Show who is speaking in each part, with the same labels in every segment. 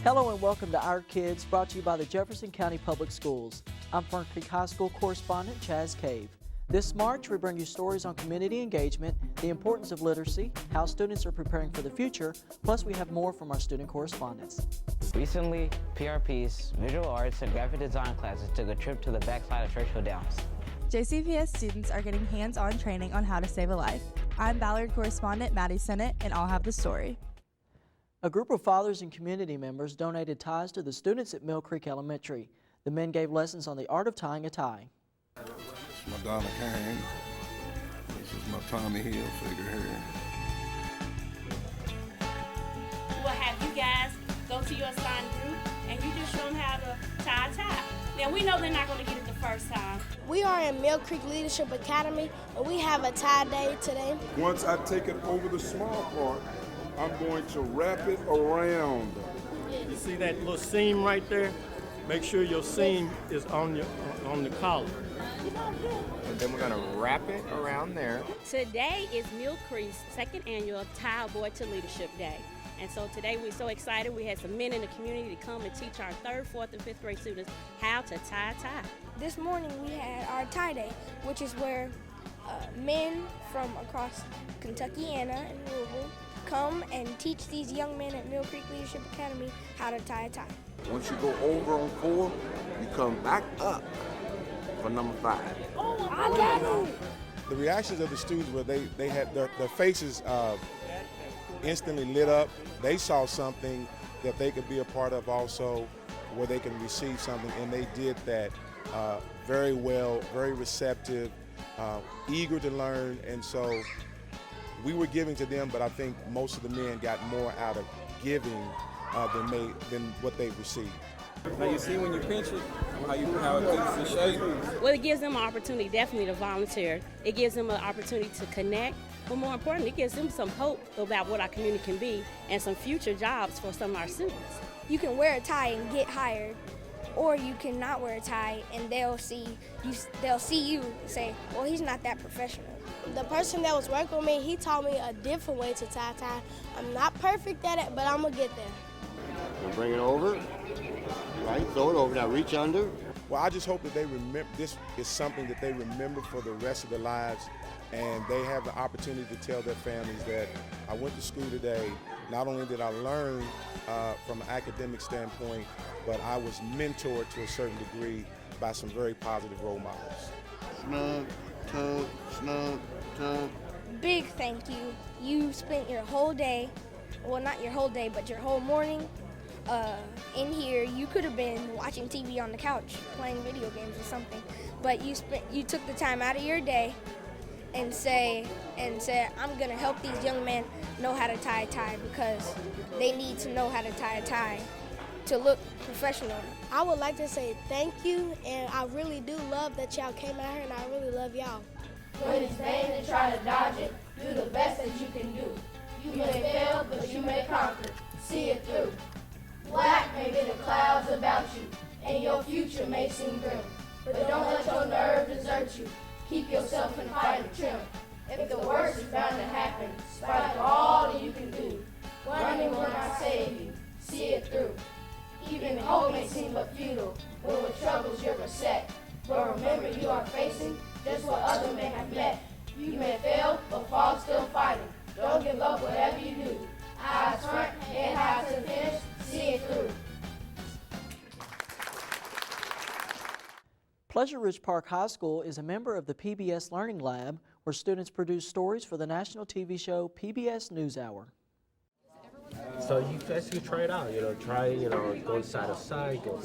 Speaker 1: Hello and welcome to Our Kids, brought to you by the Jefferson County Public Schools. I'm Fern Creek High School correspondent Chaz Cave. This March, we bring you stories on community engagement, the importance of literacy, how students are preparing for the future, plus we have more from our student correspondents.
Speaker 2: Recently, PRP's visual arts and graphic design classes took a trip to the backside of Churchill Downs.
Speaker 3: JCPS students are getting hands-on training on how to save a life. I'm Ballard correspondent Maddie Sennett, and I'll have the story.
Speaker 1: A group of fathers and community members donated ties to the students at Mill Creek Elementary. The men gave lessons on the art of tying a tie.
Speaker 4: This is my Donna Kang. This is my Tommy Hilfiger here.
Speaker 5: We'll have you guys go to your assigned group and you just show them how to tie a tie. Now we know they're not going to get it the first time.
Speaker 6: We are in Mill Creek Leadership Academy and we have a tie day today.
Speaker 4: Once I take it over the small part, I'm going to wrap it around.
Speaker 7: You see that little seam right there? Make sure your seam is on the collar.
Speaker 8: And then we're gonna wrap it around there.
Speaker 5: Today is Mill Creek's second annual Tie a Boy to Leadership Day. And so today we're so excited. We had some men in the community to come and teach our 3rd, 4th, and 5th grade students how to tie a tie.
Speaker 6: This morning we had our tie day, which is where men from across Kentuckiana and Louisville come and teach these young men at Mill Creek Leadership Academy how to tie a tie.
Speaker 4: Once you go over on 4, you come back up for number 5.
Speaker 6: Oh, I got it!
Speaker 9: The reactions of the students were they had their faces instantly lit up. They saw something that they could be a part of also, where they can receive something, and they did that very well, very receptive, eager to learn, and so we were giving to them, but I think most of the men got more out of giving than what they received.
Speaker 8: Now you see when you pinch it, how it keeps the shape.
Speaker 5: Well, it gives them an opportunity definitely to volunteer. It gives them an opportunity to connect, but more importantly, it gives them some hope about what our community can be and some future jobs for some of our students.
Speaker 6: You can wear a tie and get hired, or you can not wear a tie and they'll see you and say, well, he's not that professional. The person that was working with me, he taught me a different way to tie a tie. I'm not perfect at it, but I'm gonna get there.
Speaker 10: Now bring it over, right, throw it over, now reach under.
Speaker 9: Well, I just hope that they remember, this is something that they remember for the rest of their lives, and they have the opportunity to tell their families that I went to school today. Not only did I learn from an academic standpoint, but I was mentored to a certain degree by some very positive role models.
Speaker 10: Snug, tug, snug, tug.
Speaker 6: Big thank you. You spent your whole day, well, not your whole day, but your whole morning in here. You could have been watching TV on the couch, playing video games or something, but you took the time out of your day and said, I'm gonna help these young men know how to tie a tie because they need to know how to tie a tie to look professional. I would like to say thank you, and I really do love that y'all came out here, and I really love y'all.
Speaker 11: When it's vain to try to dodge it, do the best that you can do. You may fail, but you may conquer. See it through. Black may be the clouds about you, and your future may seem grim. But don't let your nerve desert you. Keep yourself in fight and trim. If the worst is bound to happen, spite of all that you can do, running will not save you. See it through. Even hope may seem but futile when with troubles you're beset. But remember, you are facing just what other men have met. You may fail, but fall still fighting. Don't give up whatever you do. Eyes front, head high to the finish. See it through.
Speaker 1: Pleasure Ridge Park High School is a member of the PBS Learning Lab, where students produce stories for the national TV show PBS NewsHour.
Speaker 12: So you basically try it out, going side to side, go,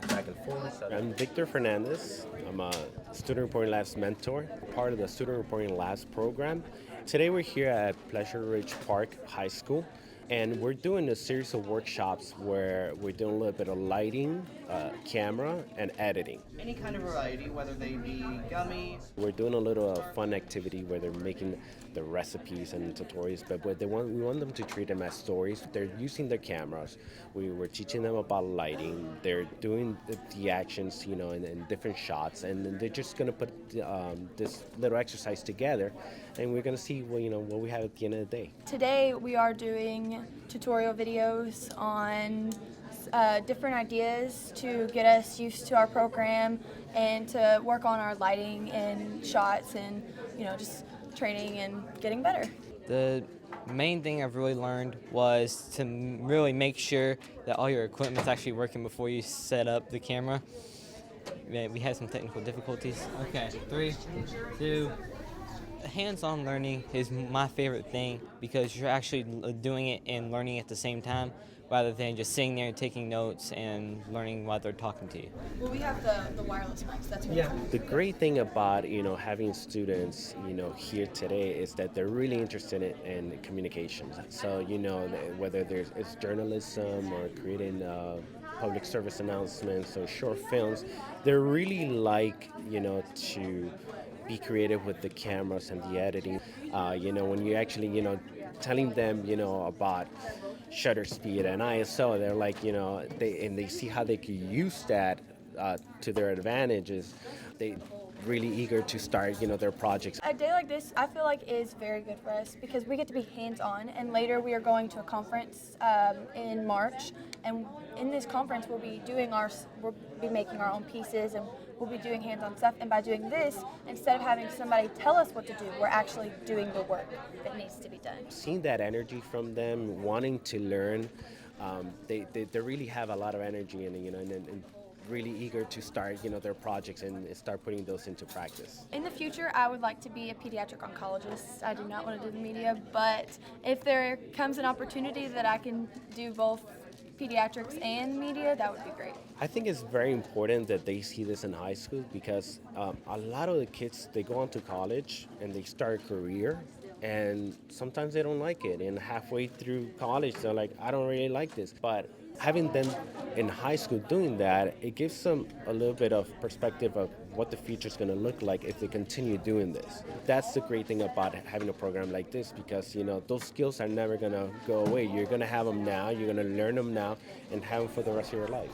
Speaker 12: back and forth.
Speaker 13: I'm Victor Fernandez. I'm a Student Reporting Labs mentor, part of the Student Reporting Labs program. Today we're here at Pleasure Ridge Park High School, and we're doing a series of workshops where we're doing a little bit of lighting, camera and editing.
Speaker 14: Any kind of variety, whether they be gummy.
Speaker 13: We're doing a little fun activity where they're making the recipes and tutorials, but we want them to treat them as stories. They're using their cameras. We're teaching them about lighting. They're doing the actions, in different shots, and they're just going to put this little exercise together, and we're going to see what we have at the end of the day.
Speaker 15: Today we are doing tutorial videos on different ideas to get us used to our program and to work on our lighting and shots and just training and getting better.
Speaker 16: The main thing I've really learned was to really make sure that all your equipment's actually working before you set up the camera. We had some technical difficulties. Okay, 3, 2. Hands-on learning is my favorite thing because you're actually doing it and learning at the same time, rather than just sitting there and taking notes and learning while they're talking to you.
Speaker 15: Well, we have the wireless mics. That's what
Speaker 13: The great thing about having students here today is that they're really interested in communications. So whether it's journalism or creating public service announcements or short films, they're really like to be creative with the cameras and the editing. When you actually telling them about shutter speed and ISO, they're like they see how they could use that to their advantages. They really eager to start their projects.
Speaker 15: A day like this, I feel like is very good for us because we get to be hands-on, and later we are going to a conference in March, and in this conference we'll be making our own pieces, and we'll be doing hands-on stuff. And by doing this, instead of having somebody tell us what to do, we're actually doing the work that needs to be done.
Speaker 13: Seeing that energy from them, wanting to learn, they really have a lot of energy and really eager to start their projects and start putting those into practice.
Speaker 15: In the future, I would like to be a pediatric oncologist. I do not want to do the media, but if there comes an opportunity that I can do both pediatrics and media, that would be great.
Speaker 13: I think it's very important that they see this in high school because a lot of the kids, they go on to college and they start a career, and sometimes they don't like it, and halfway through college they're like, I don't really like this. But having them in high school doing that, it gives them a little bit of perspective of what the future is going to look like if they continue doing this. That's the great thing about having a program like this, because those skills are never going to go away. You're going to have them now, you're going to learn them now, and have them for the rest of your life.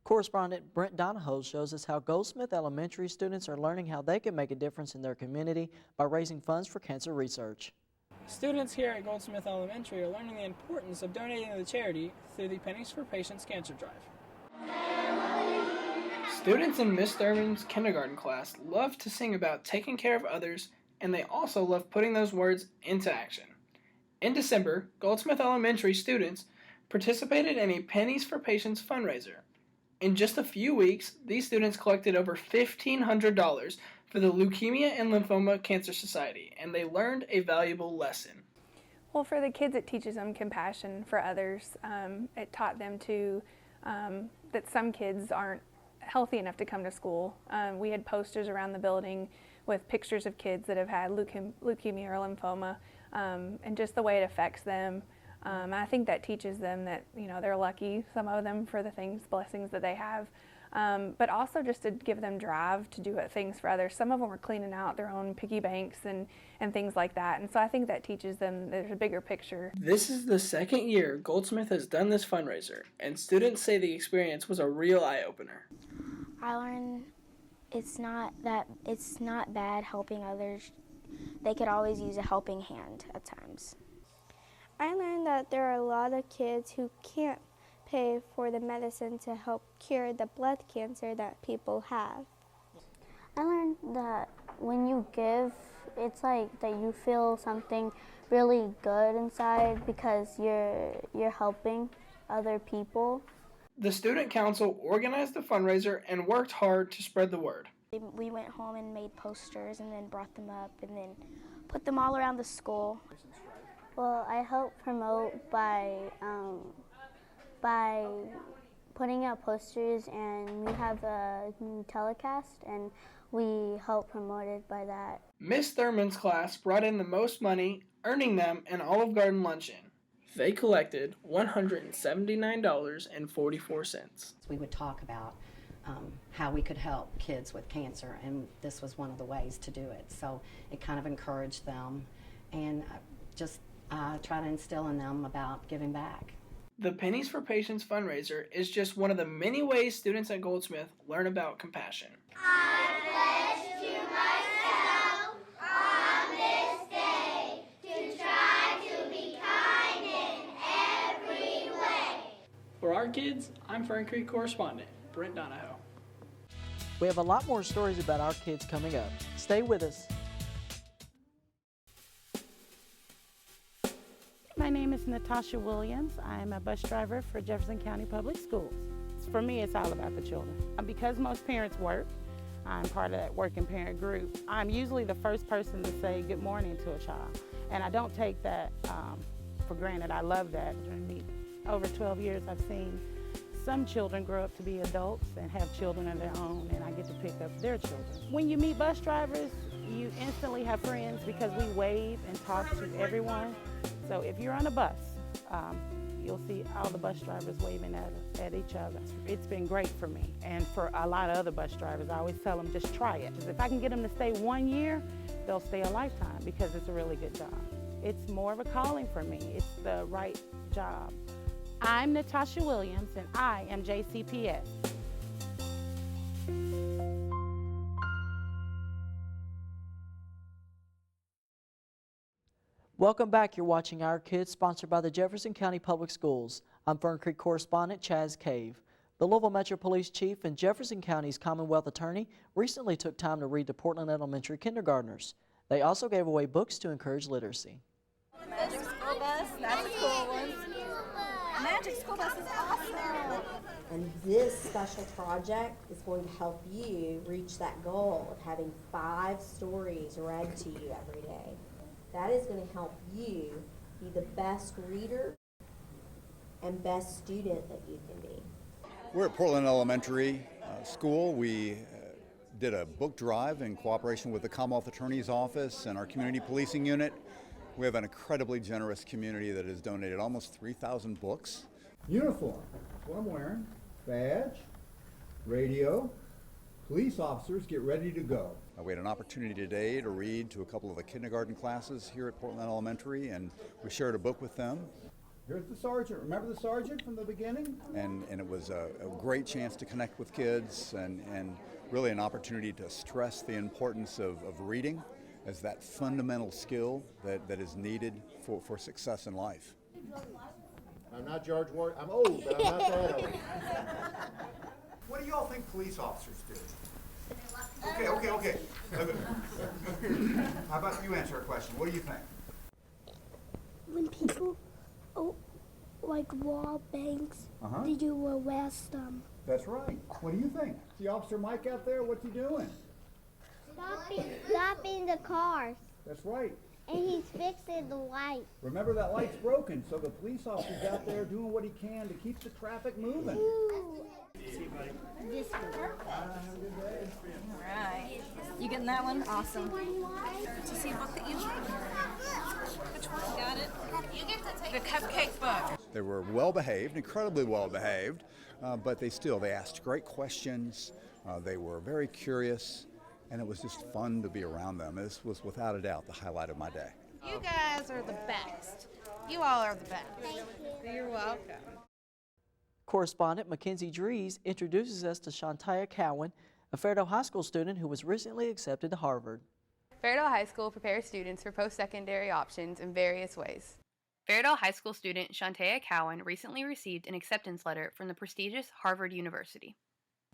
Speaker 1: Correspondent Brent Donahoe shows us how Goldsmith Elementary students are learning how they can make a difference in their community by raising funds for cancer research.
Speaker 17: Students here at Goldsmith Elementary are learning the importance of donating to the charity through the Pennies for Patients Cancer Drive. Students in Miss Thurman's kindergarten class love to sing about taking care of others, and they also love putting those words into action. In December, Goldsmith Elementary students participated in a Pennies for Patients fundraiser. In just a few weeks, these students collected over $1,500 for the Leukemia and Lymphoma Cancer Society, and they learned a valuable lesson.
Speaker 18: Well, for the kids, it teaches them compassion for others. It taught them that some kids aren't healthy enough to come to school. We had posters around the building with pictures of kids that have had leukemia or lymphoma, and just the way it affects them. I think that teaches them that they're lucky, some of them, for the blessings that they have, but also just to give them drive to do things for others. Some of them are cleaning out their own piggy banks and things like that, and so I think that teaches them there's a bigger picture.
Speaker 17: This is the second year Goldsmith has done this fundraiser, and students say the experience was a real eye-opener.
Speaker 19: I learned it's not bad helping others. They could always use a helping hand at times.
Speaker 20: I learned that there are a lot of kids who can't pay for the medicine to help cure the blood cancer that people have.
Speaker 21: I learned that when you give, it's like that you feel something really good inside because you're helping other people.
Speaker 17: The Student Council organized the fundraiser and worked hard to spread the word.
Speaker 19: We went home and made posters and then brought them up and then put them all around the school.
Speaker 21: Well, I help promote by putting out posters, and we have a telecast, and we help promote it by that.
Speaker 17: Miss Thurman's class brought in the most money, earning them an Olive Garden luncheon. They collected $179.44.
Speaker 2: We would talk about how we could help kids with cancer, and this was one of the ways to do it. So it kind of encouraged them and just try to instill in them about giving back.
Speaker 17: The Pennies for Patients fundraiser is just one of the many ways students at Goldsmith learn about compassion.
Speaker 11: I pledge to myself on this day to try to be kind in every way.
Speaker 17: For our kids, I'm Fern Creek correspondent Brent Donahoe.
Speaker 1: We have a lot more stories about our kids coming up. Stay with us.
Speaker 22: My name is Natasha Williams. I'm a bus driver for Jefferson County Public Schools. For me, it's all about the children. Because most parents work, I'm part of that working parent group. I'm usually the first person to say good morning to a child, and I don't take that for granted. I love that. During the over 12 years, I've seen some children grow up to be adults and have children of their own, and I get to pick up their children. When you meet bus drivers, you instantly have friends because we wave and talk to everyone. So if you're on a bus, you'll see all the bus drivers waving at each other. It's been great for me and for a lot of other bus drivers. I always tell them, just try it. If I can get them to stay 1 year, they'll stay a lifetime because it's a really good job. It's more of a calling for me. It's the right job. I'm Natasha Williams, and I am JCPS.
Speaker 1: Welcome back. You're watching Our Kids, sponsored by the Jefferson County Public Schools. I'm Fern Creek correspondent Chaz Cave. The Louisville Metro Police Chief and Jefferson County's Commonwealth Attorney recently took time to read to Portland Elementary kindergartners. They also gave away books to encourage literacy.
Speaker 3: Magic School Bus, that's a cool one. Magic School Bus is awesome.
Speaker 23: And this special project is going to help you reach that goal of having 5 stories read to you every day. That is going to help you be the best reader and best student that you can be.
Speaker 24: We're at Portland Elementary School. We did a book drive in cooperation with the Commonwealth Attorney's Office and our community policing unit. We have an incredibly generous community that has donated almost 3,000 books.
Speaker 25: Uniform, that's what I'm wearing. Badge, radio, police officers, get ready to go.
Speaker 24: We had an opportunity today to read to a couple of the kindergarten classes here at Portland Elementary, and we shared a book with them.
Speaker 25: Here's the sergeant. Remember the sergeant from the beginning?
Speaker 24: And it was a great chance to connect with kids and really an opportunity to stress the importance of reading as that fundamental skill that is needed for success in life.
Speaker 25: I'm not George Ward. I'm old, but I'm not that old. What do y'all think police officers do? Okay. How about you answer a question? What do you think?
Speaker 26: When people rob banks, did you arrest them?
Speaker 25: That's right. What do you think? See Officer Mike out there? What's he doing?
Speaker 26: Stopping the cars.
Speaker 25: That's right.
Speaker 26: And he's fixing the light.
Speaker 25: Remember, that light's broken, so the police officer's out there doing what he can to keep the traffic moving.
Speaker 3: This all right. You getting that one? Awesome. To see a book that you like? Which one? Got it? You get to take the cupcake book.
Speaker 24: They were well behaved, incredibly well behaved, but they asked great questions. They were very curious, and it was just fun to be around them. This was without a doubt the highlight of my day.
Speaker 3: You guys are the best. You all are the best.
Speaker 26: Thank you.
Speaker 3: You're welcome.
Speaker 1: Correspondent Mackenzie Dries introduces us to Shantaya Cowan, a Fairdale High School student who was recently accepted to Harvard.
Speaker 27: Fairdale High School prepares students for post-secondary options in various ways. Fairdale High School student Shantaya Cowan recently received an acceptance letter from the prestigious Harvard University.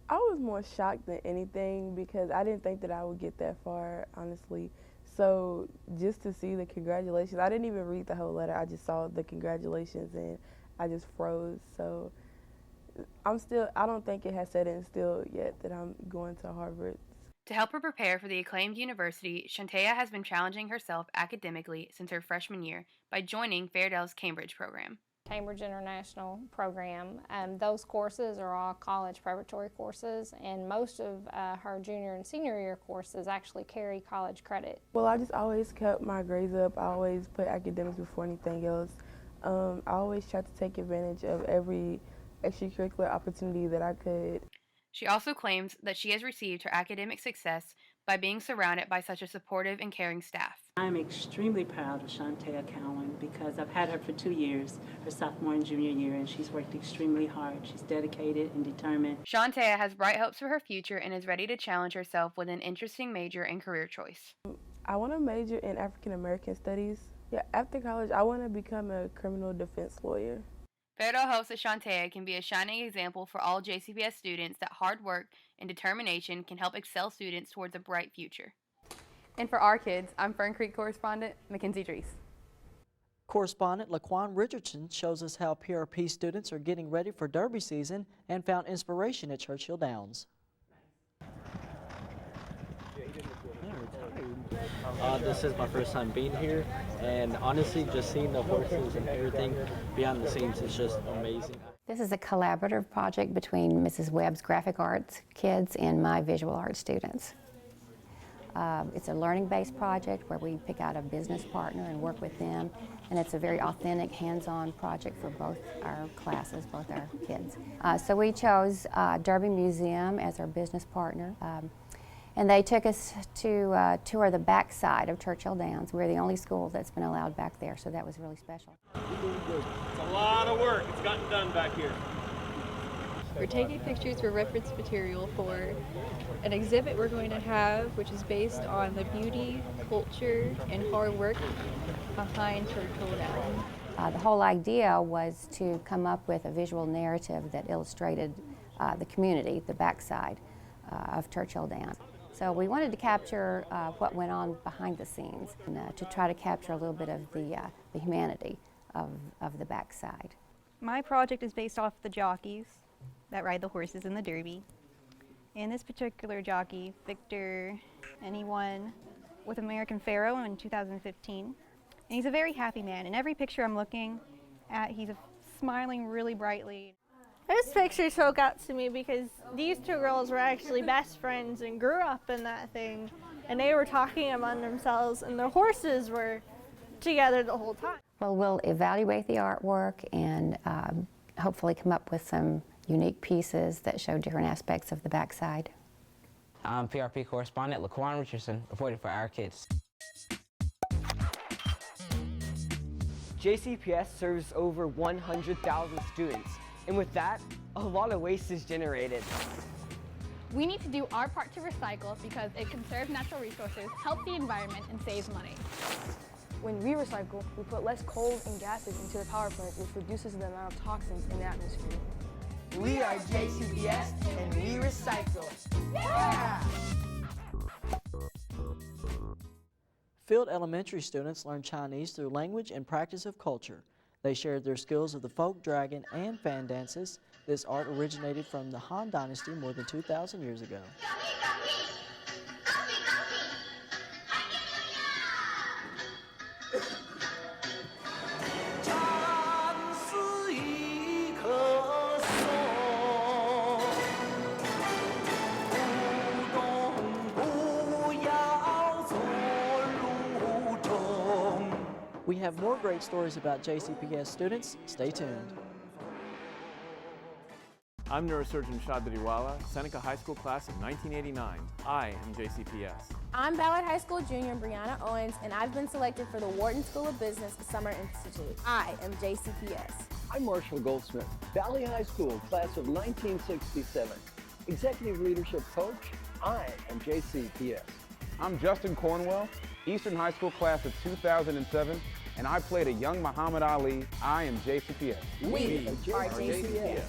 Speaker 28: I was more shocked than anything because I didn't think that I would get that far, honestly. So just to see the congratulations, I didn't even read the whole letter. I just saw the congratulations and I just froze. So I don't think it has set in still yet that I'm going to Harvard.
Speaker 27: To help her prepare for the acclaimed university, Shantaya has been challenging herself academically since her freshman year by joining Fairdale's Cambridge program.
Speaker 29: Cambridge International program. Those courses are all college preparatory courses, and most of her junior and senior year courses actually carry college credit.
Speaker 28: Well, I just always kept my grades up. I always put academics before anything else. I always try to take advantage of every extracurricular opportunity that I could.
Speaker 27: She also claims that she has received her academic success by being surrounded by such a supportive and caring staff.
Speaker 4: I'm extremely proud of Shantea Cowan because I've had her for 2 years, her sophomore and junior year, and she's worked extremely hard. She's dedicated and determined.
Speaker 27: Shantea has bright hopes for her future and is ready to challenge herself with an interesting major and career choice.
Speaker 28: I want to major in African American Studies. Yeah, after college, I want to become a criminal defense lawyer.
Speaker 27: Ferdo hopes that Shantea can be a shining example for all JCPS students that hard work and determination can help excel students towards a bright future. And for our kids, I'm Fern Creek correspondent Mackenzie Drees.
Speaker 1: Correspondent Laquan Richardson shows us how PRP students are getting ready for Derby season and found inspiration at Churchill Downs.
Speaker 5: This is my first time being here, and honestly, just seeing the horses and everything behind the scenes is just amazing.
Speaker 6: This is a collaborative project between Mrs. Webb's graphic arts kids and my visual arts students. It's a learning-based project where we pick out a business partner and work with them, and it's a very authentic, hands-on project for both our classes, both our kids. So we chose Derby Museum as our business partner. And they took us to tour the backside of Churchill Downs. We're the only school that's been allowed back there, so that was really special.
Speaker 5: It's a lot of work. It's gotten done back here.
Speaker 7: We're taking pictures for reference material for an exhibit we're going to have, which is based on the beauty, culture, and hard work behind Churchill Downs.
Speaker 6: The whole idea was to come up with a visual narrative that illustrated the community, the backside of Churchill Downs. So we wanted to capture what went on behind the scenes and to try to capture a little bit of the humanity of the backside.
Speaker 8: My project is based off the jockeys that ride the horses in the Derby. And this particular jockey, Victor, and he won with American Pharoah in 2015. And he's a very happy man. In every picture I'm looking at, he's smiling really brightly.
Speaker 9: This picture spoke out to me because these two girls were actually best friends and grew up in that thing, and they were talking among themselves, and their horses were together the whole time.
Speaker 6: Well, we'll evaluate the artwork and hopefully come up with some unique pieces that show different aspects of the backside.
Speaker 10: I'm PRP correspondent Laquan Richardson, reporting for Our Kids.
Speaker 12: JCPS serves over 100,000 students. And with that, a lot of waste is generated.
Speaker 14: We need to do our part to recycle because it conserves natural resources, helps the environment, and saves money.
Speaker 30: When we recycle, we put less coal and gases into the power plant, which reduces the amount of toxins in the atmosphere.
Speaker 12: We are JCPS and we recycle. Yeah!
Speaker 1: Field Elementary students learn Chinese through language and practice of culture. They shared their skills of the folk dragon and fan dances. This art originated from the Han Dynasty more than 2,000 years ago. We have more great stories about JCPS students. Stay tuned.
Speaker 31: I'm neurosurgeon Shad Badiwala, Seneca High School class of 1989. I am JCPS.
Speaker 32: I'm Ballard High School junior Brianna Owens, and I've been selected for the Wharton School of Business Summer Institute. I am JCPS.
Speaker 33: I'm Marshall Goldsmith, Valley High School class of 1967. Executive Leadership Coach, I am JCPS.
Speaker 34: I'm Justin Cornwell, Eastern High School class of 2007, and I played a young Muhammad Ali. I am JCPS.
Speaker 32: We are JCPS.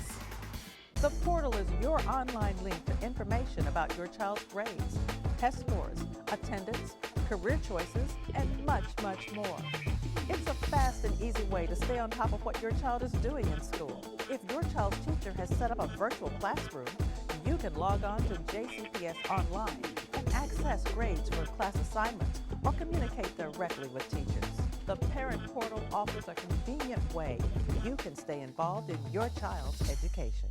Speaker 35: The portal is your online link for information about your child's grades, test scores, attendance, career choices, and much, much more. It's a fast and easy way to stay on top of what your child is doing in school. If your child's teacher has set up a virtual classroom, you can log on to JCPS Online and access grades for class assignments or communicate directly with teachers. The Parent Portal offers a convenient way you can stay involved in your child's education.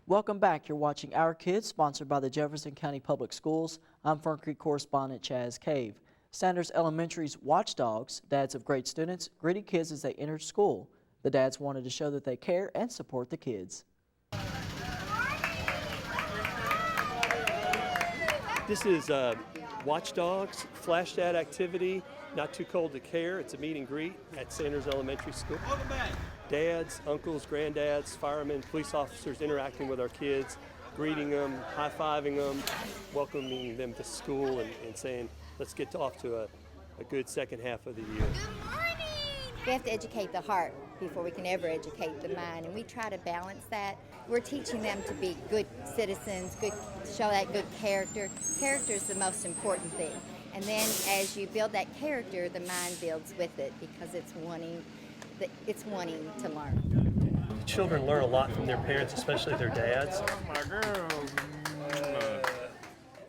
Speaker 1: Welcome back. You're watching Our Kids, sponsored by the Jefferson County Public Schools. I'm Fern Creek correspondent Chaz Cave. Sanders Elementary's Watchdogs, dads of great students, greeted kids as they entered school. The dads wanted to show that they care and support the kids.
Speaker 2: This is Watchdogs Flash Dad activity, not too cold to care. It's a meet and greet at Sanders Elementary School. Dads, uncles, granddads, firemen, police officers interacting with our kids, greeting them, high-fiving them, welcoming them to school and saying, let's get off to a good second half of the year.
Speaker 11: We have to educate the heart before we can ever educate the mind, and we try to balance that. We're teaching them to be good citizens, show that good character. Character is the most important thing. And then as you build that character, the mind builds with it because it's wanting to learn.
Speaker 2: The children learn a lot from their parents, especially their dads.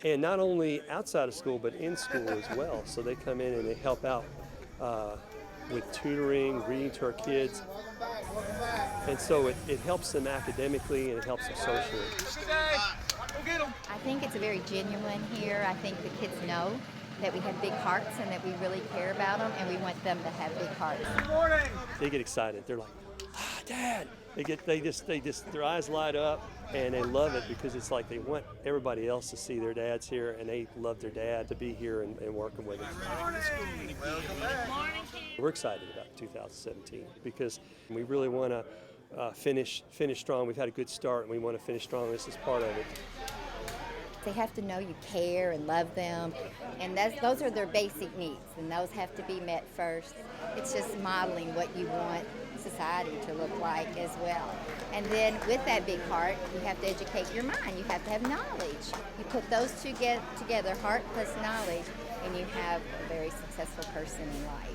Speaker 2: And not only outside of school, but in school as well. So they come in and they help out with tutoring, reading to our kids. And so it helps them academically and it helps them socially.
Speaker 11: I think it's very genuine here. I think the kids know that we have big hearts and that we really care about them, and we want them to have big hearts.
Speaker 2: They get excited. They're like, Dad! Their eyes light up and they love it because it's like they want everybody else to see their dads here, and they love their dad to be here and working with them. We're excited about 2017 because we really want to finish strong. We've had a good start and we want to finish strong. This is part of it.
Speaker 11: They have to know you care and love them, and those are their basic needs, and those have to be met first. It's just modeling what you want society to look like as well. And then with that big heart, you have to educate your mind. You have to have knowledge. You put those two together, heart plus knowledge, and you have a very successful person in life.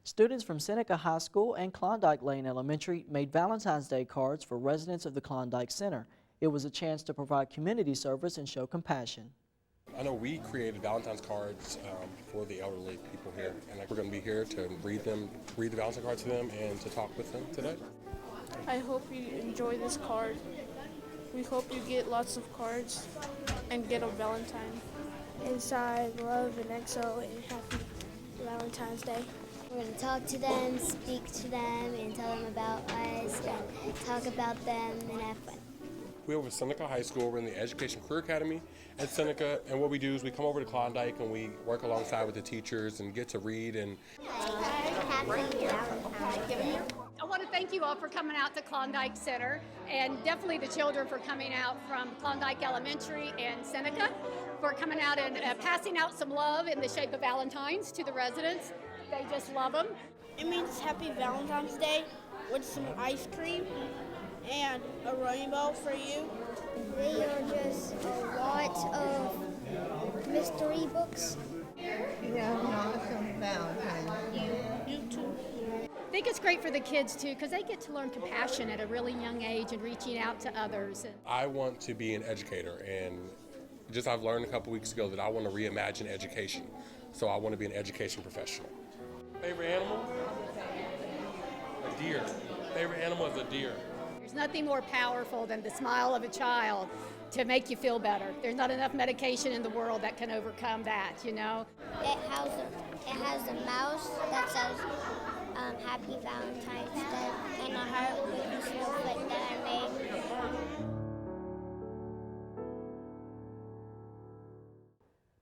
Speaker 1: Students from Seneca High School and Klondike Lane Elementary made Valentine's Day cards for residents of the Klondike Center. It was a chance to provide community service and show compassion.
Speaker 13: I know we created Valentine's cards for the elderly people here, and we're going to be here to read the Valentine's cards to them and to talk with them today.
Speaker 15: I hope you enjoy this card. We hope you get lots of cards and get a Valentine.
Speaker 16: Inside, love, and EXO, and happy Valentine's Day.
Speaker 17: We're going to talk to them, speak to them, and tell them about us, and talk about them, and have fun.
Speaker 13: We're over at Seneca High School. We're in the Education Career Academy at Seneca, and what we do is we come over to Klondike and we work alongside with the teachers and get to read and...
Speaker 18: I want to thank you all for coming out to Klondike Center, and definitely the children for coming out from Klondike Elementary and Seneca, for coming out and passing out some love in the shape of Valentines to the residents. They just love them.
Speaker 16: It means Happy Valentine's Day with some ice cream and a rainbow for you.
Speaker 17: They are just a lot of mystery books.
Speaker 18: You have an awesome Valentine's Day.
Speaker 16: You too.
Speaker 18: I think it's great for the kids too, because they get to learn compassion at a really young age and reaching out to others.
Speaker 13: I want to be an educator, and I've learned a couple weeks ago that I want to reimagine education. So I want to be an education professional. Favorite animal? A deer. Favorite animal is a deer.
Speaker 18: There's nothing more powerful than the smile of a child to make you feel better. There's not enough medication in the world that can overcome that, you know?
Speaker 17: It has a mouse that says Happy Valentine's Day and a heart with a snowflake that I made.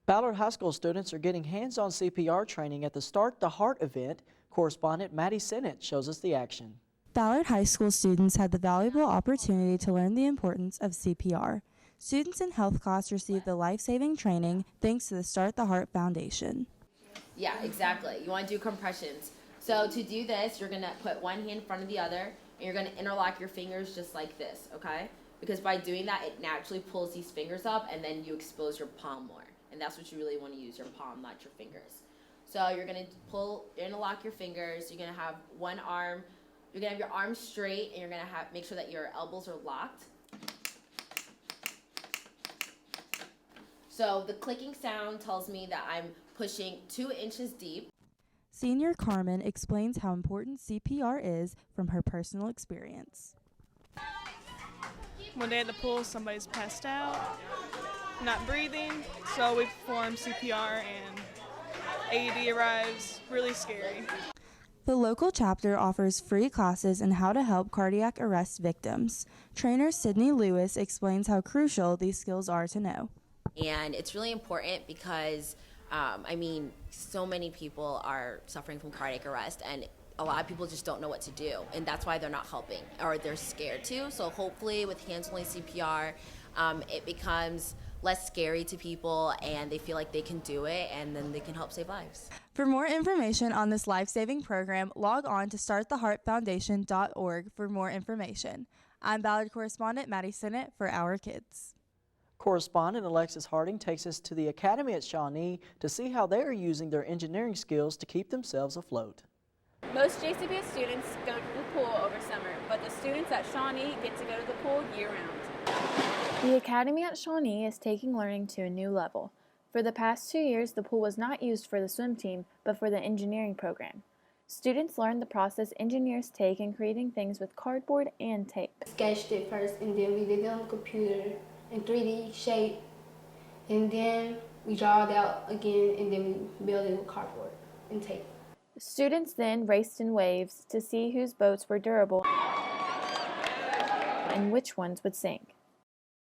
Speaker 1: Ballard High School students are getting hands-on CPR training at the Start the Heart event. Correspondent Maddie Sennett shows us the action.
Speaker 19: Ballard High School students had the valuable opportunity to learn the importance of CPR. Students in health class received the life-saving training thanks to the Start the Heart Foundation.
Speaker 32: Yeah, exactly. You want to do compressions. So to do this, you're going to put one hand in front of the other, and you're going to interlock your fingers just like this, okay? Because by doing that, it naturally pulls these fingers up, and then you expose your palm more. And that's what you really want to use, your palm, not your fingers. So you're going to interlock your fingers. You're going to have one arm. You're going to have your arms straight, and you're going to make sure that your elbows are locked. So the clicking sound tells me that I'm pushing 2 inches deep.
Speaker 19: Senior Carmen explains how important CPR is from her personal experience.
Speaker 16: One day at the pool, somebody's passed out,
Speaker 15: not breathing, so we perform CPR and AED arrives. Really scary.
Speaker 19: The local chapter offers free classes in how to help cardiac arrest victims. Trainer Sydney Lewis explains how crucial these skills are to know.
Speaker 32: And it's really important because, so many people are suffering from cardiac arrest, and a lot of people just don't know what to do, and that's why they're not helping, or they're scared to. So hopefully with hands-only CPR, it becomes less scary to people, and they feel like they can do it, and then they can help save lives.
Speaker 19: For more information on this life-saving program, log on to starttheheartfoundation.org for more information. I'm Ballard correspondent Maddie Sinnott for Our Kids.
Speaker 1: Correspondent Alexis Harding takes us to the Academy at Shawnee to see how they are using their engineering skills to keep themselves afloat.
Speaker 3: Most JCPS students go to the pool over summer, but the students at Shawnee get to go to the pool year-round.
Speaker 4: The Academy at Shawnee is taking learning to a new level. For the past 2 years, the pool was not used for the swim team, but for the engineering program. Students learned the process engineers take in creating things with cardboard and tape.
Speaker 5: Sketched it first, and then we did it on the computer in 3D shape, and then we drawed out again, and then we built it with cardboard and tape.
Speaker 4: Students then raced in waves to see whose boats were durable and which ones would sink.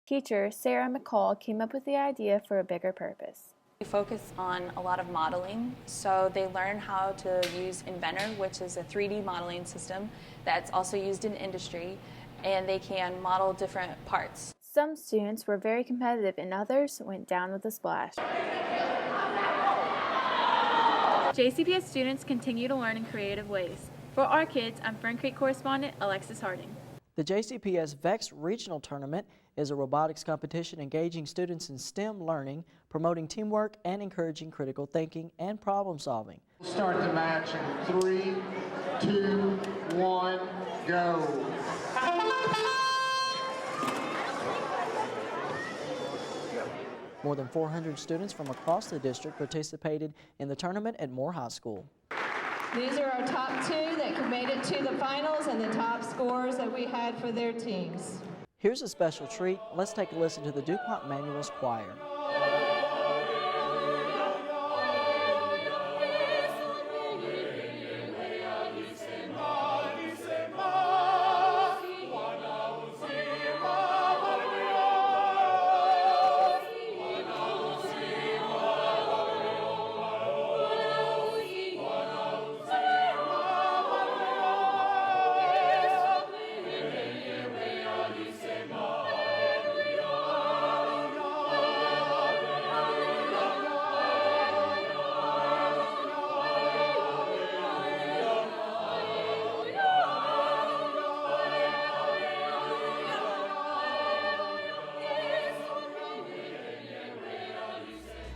Speaker 4: Teacher Sarah McCall came up with the idea for a bigger purpose.
Speaker 7: We focus on a lot of modeling, so they learn how to use Inventor, which is a 3D modeling system that's also used in industry, and they can model different parts.
Speaker 4: Some students were very competitive and others went down with a splash. JCPS students continue to learn in creative ways. For Our Kids, I'm Fern Creek correspondent Alexis Harding.
Speaker 1: The JCPS VEX Regional Tournament is a robotics competition engaging students in STEM learning, promoting teamwork, and encouraging critical thinking and problem solving.
Speaker 8: We'll start the match in 3, 2, 1, go.
Speaker 1: More than 400 students from across the district participated in the tournament at Moore High School.
Speaker 20: These are our top 2 that made it to the finals and the top scores that we had for their teams.
Speaker 1: Here's a special treat. Let's take a listen to the DuPont Manuals Choir.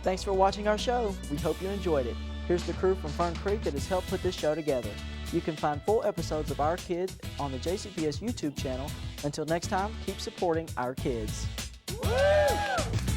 Speaker 1: Thanks for watching our show. We hope you enjoyed it. Here's the crew from Fern Creek that has helped put this show together. You can find full episodes of Our Kids on the JCPS YouTube channel. Until next time, keep supporting our kids. Woo!